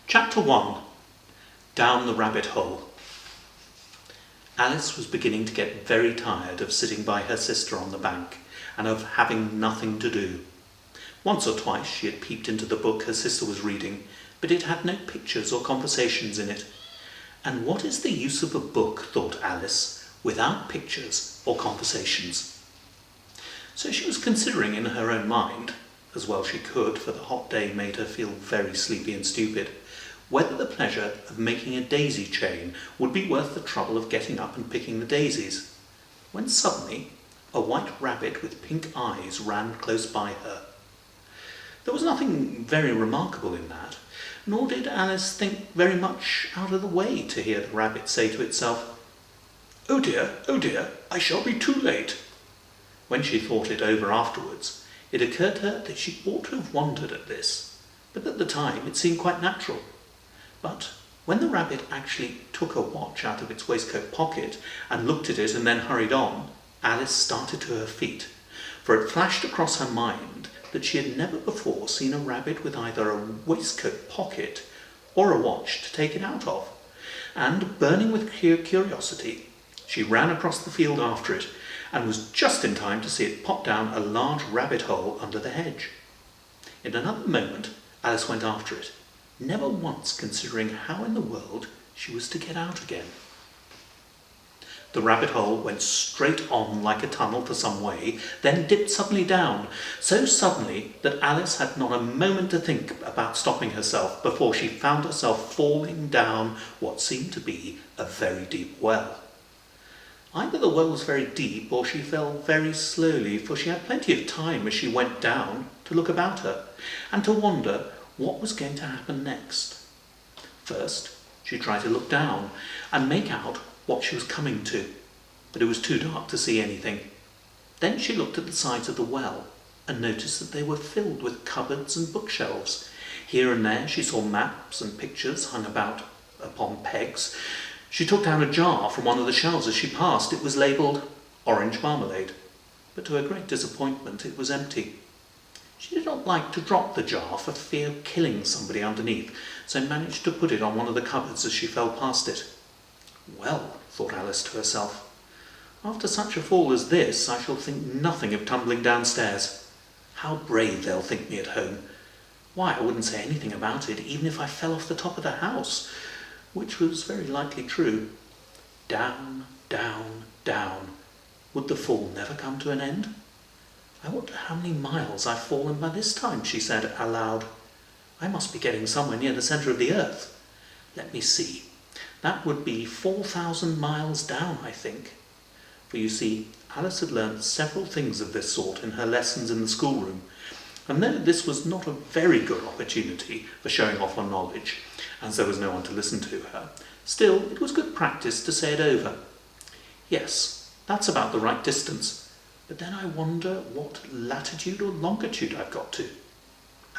Chapter 1. Down the Rabbit Hole. Alice was beginning to get very tired of sitting by her sister on the bank and of having nothing to do. Once or twice she had peeped into the book her sister was reading, but it had no pictures or conversations in it. And what is the use of a book, thought Alice, without pictures or conversations? So she was considering in her own mind, as well she could, for the hot day made her feel very sleepy and stupid, whether the pleasure of making a daisy chain would be worth the trouble of getting up and picking the daisies, when suddenly a white rabbit with pink eyes ran close by her. There was nothing very remarkable in that, nor did Alice think very much out of the way to hear the rabbit say to itself, oh dear, I shall be too late." When she thought it over afterwards, it occurred to her that she ought to have wondered at this, but at the time it seemed quite natural. But when the rabbit actually took a watch out of its waistcoat pocket and looked at it and then hurried on, Alice started to her feet, for it flashed across her mind that she had never before seen a rabbit with either a waistcoat pocket or a watch to take it out of, and, burning with curiosity, she ran across the field after it and was just in time to see it pop down a large rabbit hole under the hedge. In another moment Alice went after it, never once considering how in the world she was to get out again. The rabbit hole went straight on like a tunnel for some way, then dipped suddenly down, so suddenly that Alice had not a moment to think about stopping herself before she found herself falling down what seemed to be a very deep well. Either the well was very deep or she fell very slowly, for she had plenty of time as she went down to look about her and to wonder what was going to happen next. First, she tried to look down and make out what she was coming to, but it was too dark to see anything. Then she looked at the sides of the well and noticed that they were filled with cupboards and bookshelves. Here and there she saw maps and pictures hung about upon pegs. She took down a jar from one of the shelves as she passed. It was labelled orange marmalade, but to her great disappointment it was empty. She did not like to drop the jar for fear of killing somebody underneath, so managed to put it on one of the cupboards as she fell past it. Well, thought Alice to herself, after such a fall as this, I shall think nothing of tumbling downstairs. How brave they'll think me at home. Why, I wouldn't say anything about it, even if I fell off the top of the house, which was very likely true. Down, down, down. Would the fall never come to an end? I wonder how many miles I've fallen by this time, she said aloud. I must be getting somewhere near the centre of the earth. Let me see. That would be 4,000 miles down, I think. For you see, Alice had learnt several things of this sort in her lessons in the schoolroom, and though this was not a very good opportunity for showing off her knowledge, as there was no one to listen to her, still it was good practice to say it over. Yes, that's about the right distance. But then I wonder what latitude or longitude I've got to.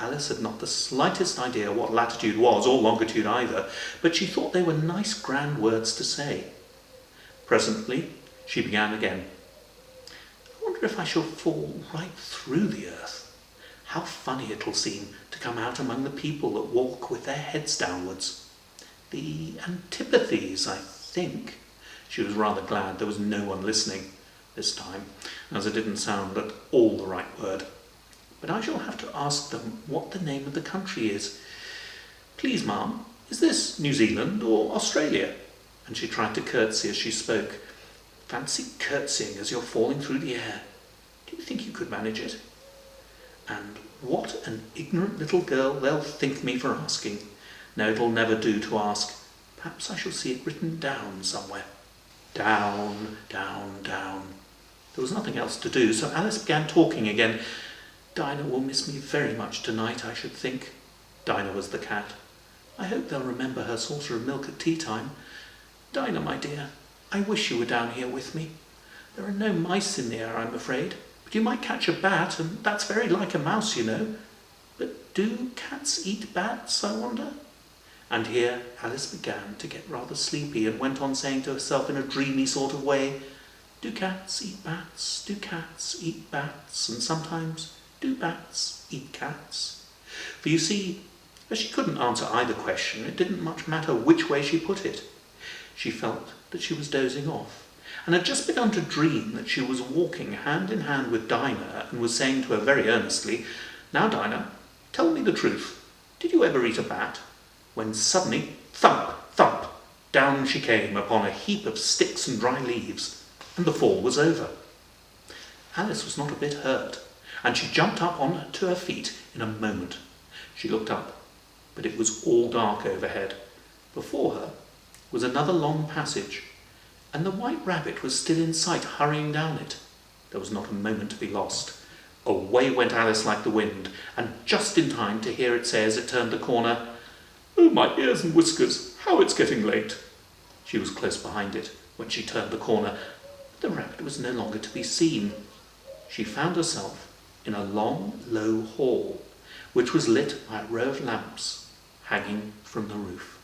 Alice had not the slightest idea what latitude was, or longitude either, but she thought they were nice grand words to say. Presently she began again. I wonder if I shall fall right through the earth. How funny it'll seem to come out among the people that walk with their heads downwards. The antipathies, I think. She was rather glad there was no one listening this time, as it didn't sound at all the right word. But I shall have to ask them what the name of the country is. Please, ma'am, is this New Zealand or Australia? And she tried to curtsy as she spoke. Fancy curtsying as you're falling through the air. Do you think you could manage it? And what an ignorant little girl they'll think me for asking. No, it'll never do to ask. Perhaps I shall see it written down somewhere. Down, down, down. There was nothing else to do, so Alice began talking again. Dinah will miss me very much tonight, I should think. Dinah was the cat. I hope they'll remember her saucer of milk at tea time. Dinah, my dear, I wish you were down here with me. There are no mice in the air, I'm afraid, but you might catch a bat, and that's very like a mouse, you know. But do cats eat bats, I wonder? And here Alice began to get rather sleepy and went on saying to herself in a dreamy sort of way, do cats eat bats? Do cats eat bats? And sometimes do bats eat cats? For you see, As she couldn't answer either question, it didn't much matter which way she put it. She felt that she was dozing off, and had just begun to dream that she was walking hand in hand with Dinah and was saying to her very earnestly, "Now, Dinah, tell me the truth. Did you ever eat a bat?" When suddenly, thump, thump, down she came upon a heap of sticks and dry leaves, and the fall was over. Alice was not a bit hurt, and she jumped up on to her feet in a moment. She looked up, but it was all dark overhead. Before her was another long passage, and the White Rabbit was still in sight, hurrying down it. There was not a moment to be lost. Away went Alice like the wind, and just in time to hear it say as it turned the corner, "Oh, my ears and whiskers, how it's getting late." She was close behind it when she turned the corner, but the rabbit was no longer to be seen. She found herself in a long, low hall, which was lit by a row of lamps hanging from the roof.